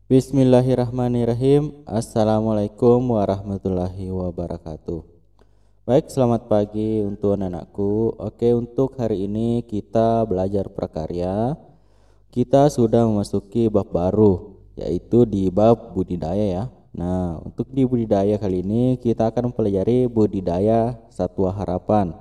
Bismillahirrahmanirrahim. Assalamualaikum warahmatullahi wabarakatuh. Baik, selamat pagi untuk anak-anakku. Oke, untuk hari ini kita belajar prakarya. Kita sudah memasuki bab baru, yaitu di bab budidaya ya. Nah, untuk di budidaya kali ini kita akan mempelajari budidaya satwa harapan.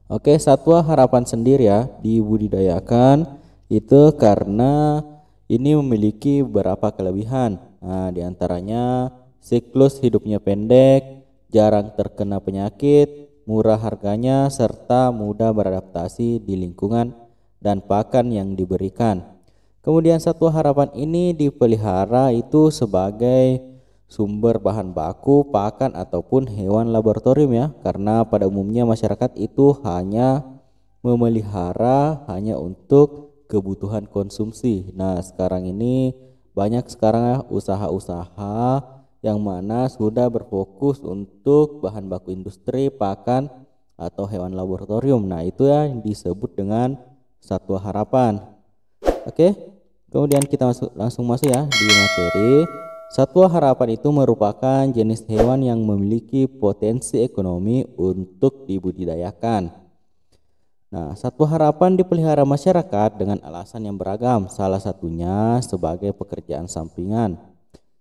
Oke, satwa harapan sendiri ya dibudidayakan itu karena ini memiliki beberapa kelebihan. Nah, diantaranya siklus hidupnya pendek, jarang terkena penyakit, murah harganya, serta mudah beradaptasi di lingkungan dan pakan yang diberikan. Kemudian satwa harapan ini dipelihara itu sebagai sumber bahan baku, pakan ataupun hewan laboratorium ya. Karena pada umumnya masyarakat itu hanya memelihara hanya untuk kebutuhan konsumsi. Nah, sekarang ini banyak sekarang usaha-usaha yang mana sudah berfokus untuk bahan baku industri, pakan atau hewan laboratorium. Nah, itu yang disebut dengan satwa harapan. Oke, kemudian kita langsung masuk ya di materi. Satwa harapan itu merupakan jenis hewan yang memiliki potensi ekonomi untuk dibudidayakan. Nah, satwa harapan dipelihara masyarakat dengan alasan yang beragam, salah satunya sebagai pekerjaan sampingan.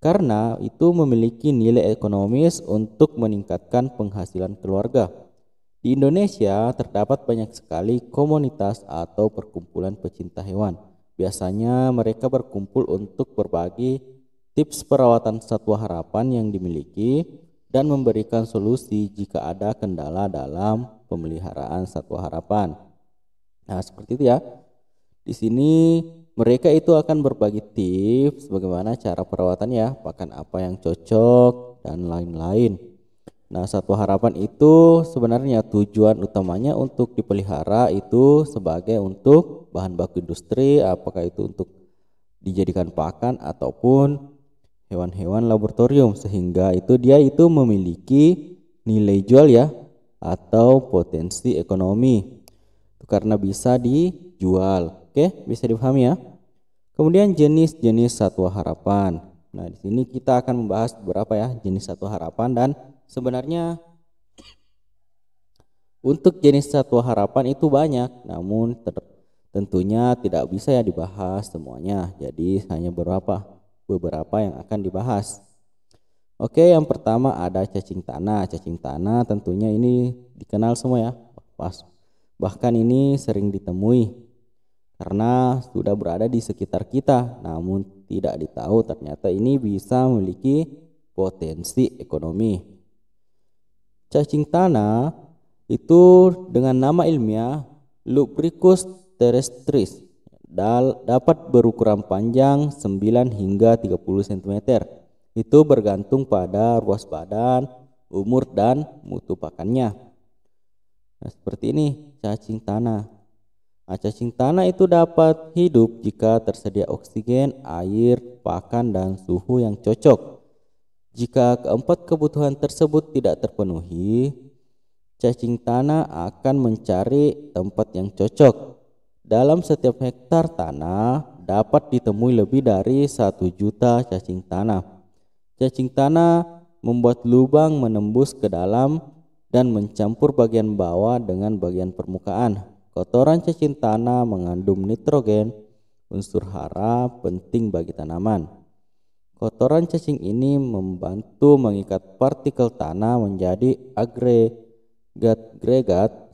Karena itu memiliki nilai ekonomis untuk meningkatkan penghasilan keluarga. Di Indonesia terdapat banyak sekali komunitas atau perkumpulan pecinta hewan. Biasanya mereka berkumpul untuk berbagi tips perawatan satwa harapan yang dimiliki dan memberikan solusi jika ada kendala dalam pemeliharaan satwa harapan. Nah, seperti itu ya. Di sini mereka itu akan berbagi tips bagaimana cara perawatannya, pakan apa yang cocok dan lain-lain. Nah, satwa harapan itu sebenarnya tujuan utamanya untuk dipelihara itu sebagai untuk bahan baku industri, apakah itu untuk dijadikan pakan ataupun hewan-hewan laboratorium, sehingga itu dia itu memiliki nilai jual ya atau potensi ekonomi karena bisa dijual. Oke, bisa dipahami ya. Kemudian jenis-jenis satwa harapan. Nah, di sini kita akan membahas beberapa ya jenis satwa harapan, dan sebenarnya untuk jenis satwa harapan itu banyak, namun tentunya tidak bisa ya dibahas semuanya. Jadi hanya beberapa yang akan dibahas. Oke, yang pertama ada cacing tanah. Cacing tanah tentunya ini dikenal semua ya. Bahkan ini sering ditemui karena sudah berada di sekitar kita, namun tidak ditahu ternyata ini bisa memiliki potensi ekonomi. Cacing tanah itu dengan nama ilmiah Lubricus terrestris dapat berukuran panjang 9 hingga 30 cm. Itu bergantung pada ruas badan, umur dan mutu pakannya. Nah, seperti ini cacing tanah. Nah, cacing tanah itu dapat hidup jika tersedia oksigen, air, pakan dan suhu yang cocok. Jika keempat kebutuhan tersebut tidak terpenuhi, cacing tanah akan mencari tempat yang cocok. Dalam setiap hektar tanah dapat ditemui lebih dari 1 juta cacing tanah. Cacing tanah membuat lubang menembus ke dalam dan mencampur bagian bawah dengan bagian permukaan. Kotoran cacing tanah mengandung nitrogen, unsur hara penting bagi tanaman. Kotoran cacing ini membantu mengikat partikel tanah menjadi agregat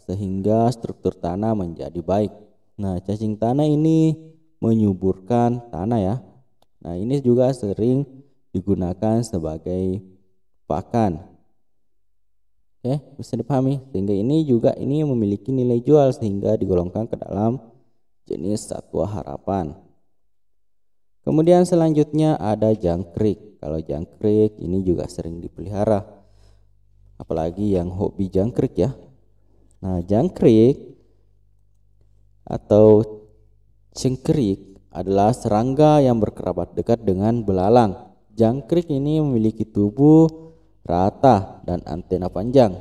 sehingga struktur tanah menjadi baik. Nah, cacing tanah ini menyuburkan tanah ya. Nah, ini juga sering digunakan sebagai pakan. Oke, bisa dipahami. Sehingga ini juga memiliki nilai jual sehingga digolongkan ke dalam jenis satwa harapan. Kemudian selanjutnya ada jangkrik. Kalau jangkrik ini juga sering dipelihara, apalagi yang hobi jangkrik ya. Nah, jangkrik atau cengkerik adalah serangga yang berkerabat dekat dengan belalang. Jangkrik ini memiliki tubuh rata dan antena panjang.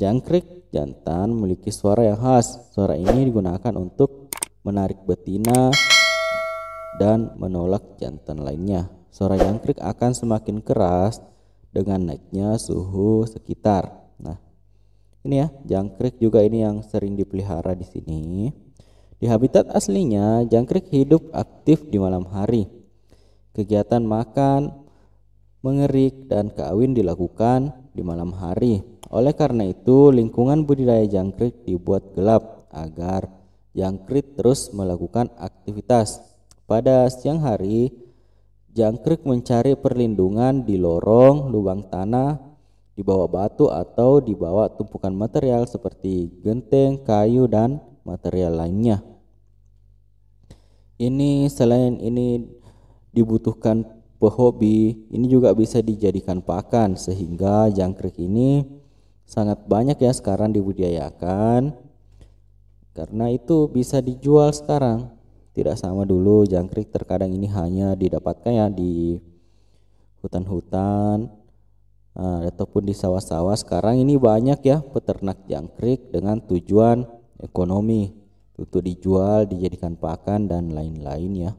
Jangkrik jantan memiliki suara yang khas. Suara ini digunakan untuk menarik betina dan menolak jantan lainnya. Suara jangkrik akan semakin keras dengan naiknya suhu sekitar. Nah, ini ya, jangkrik juga ini yang sering dipelihara di sini. Di habitat aslinya, jangkrik hidup aktif di malam hari. Kegiatan makan, mengerik, dan kawin dilakukan di malam hari. Oleh karena itu, lingkungan budidaya jangkrik dibuat gelap agar jangkrik terus melakukan aktivitas. Pada siang hari, jangkrik mencari perlindungan di lorong, lubang tanah, di bawah batu atau di bawah tumpukan material seperti genteng, kayu, dan material lainnya. Ini selain ini dibutuhkan pehobi, ini juga bisa dijadikan pakan sehingga jangkrik ini sangat banyak ya sekarang dibudidayakan. Karena itu bisa dijual sekarang. Tidak sama dulu, jangkrik terkadang ini hanya didapatkan ya di hutan-hutan ataupun di sawah-sawah. Sekarang ini banyak ya peternak jangkrik dengan tujuan ekonomi untuk dijual, dijadikan pakan dan lain-lain ya.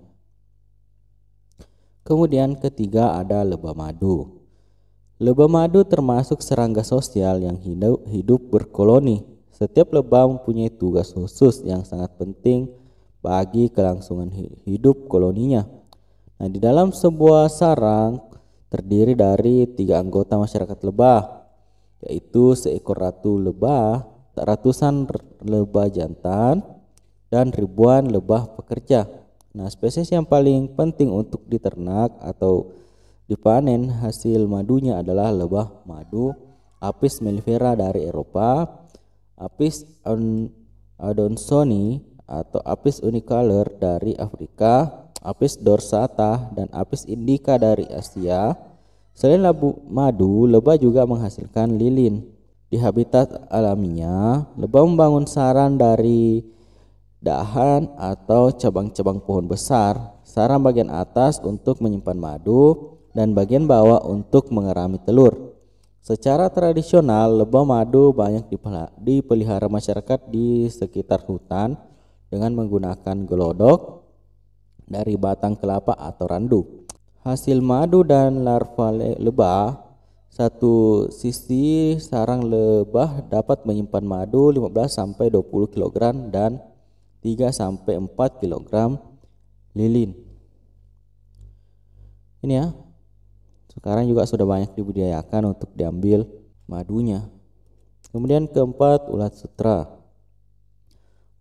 Kemudian ketiga ada lebah madu. Lebah madu termasuk serangga sosial yang hidup berkoloni. Setiap lebah mempunyai tugas khusus yang sangat penting bagi kelangsungan hidup koloninya. Nah, di dalam sebuah sarang terdiri dari 3 anggota masyarakat lebah, yaitu seekor ratu lebah, ratusan lebah jantan, dan ribuan lebah pekerja. Nah, spesies yang paling penting untuk diternak atau dipanen hasil madunya adalah lebah madu Apis mellifera dari Eropa, Apis adansoni atau Apis unicolor dari Afrika, Apis dorsata, dan Apis indica dari Asia. Selain madu, lebah juga menghasilkan lilin. Di habitat alaminya, lebah membangun sarang dari dahan atau cabang-cabang pohon besar. Sarang bagian atas untuk menyimpan madu dan bagian bawah untuk mengerami telur. Secara tradisional, lebah madu banyak dipelihara masyarakat di sekitar hutan dengan menggunakan gelodok dari batang kelapa atau randu. Hasil madu dan larva lebah, satu sisi sarang lebah dapat menyimpan madu 15-20 kg dan 3-4 kg lilin. Ini ya. Sekarang juga sudah banyak dibudidayakan untuk diambil madunya. Kemudian keempat, ulat sutra.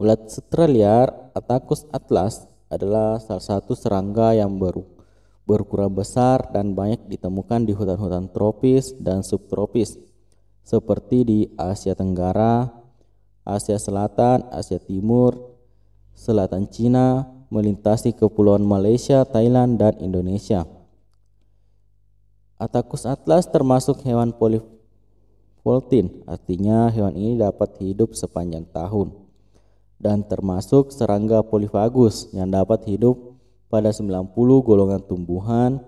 Ulat sutra liar Attacus atlas adalah salah satu serangga yang berukuran besar dan banyak ditemukan di hutan-hutan tropis dan subtropis seperti di Asia Tenggara, Asia Selatan, Asia Timur, Selatan Cina, melintasi kepulauan Malaysia, Thailand, dan Indonesia. Attacus atlas termasuk hewan polyvoltin, artinya hewan ini dapat hidup sepanjang tahun, dan termasuk serangga polifagus yang dapat hidup pada 90 golongan tumbuhan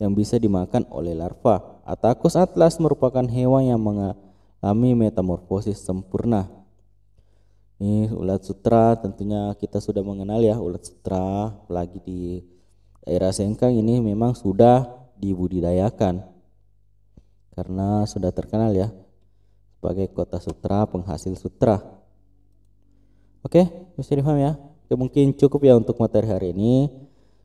yang bisa dimakan oleh larva. Attacus atlas merupakan hewan yang mengalami metamorfosis sempurna. Ini ulat sutra, tentunya kita sudah mengenal ya ulat sutra, apalagi di daerah Sengkang ini memang sudah dibudidayakan karena sudah terkenal ya sebagai kota sutra, penghasil sutra. Oke, bisa dipaham ya. Oke, mungkin cukup ya untuk materi hari ini.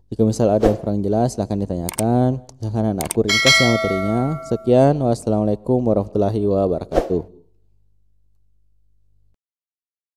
Jika misal ada yang kurang jelas silahkan ditanyakan. Silahkan anakku ringkas ya materinya. Sekian, wassalamualaikum warahmatullahi wabarakatuh.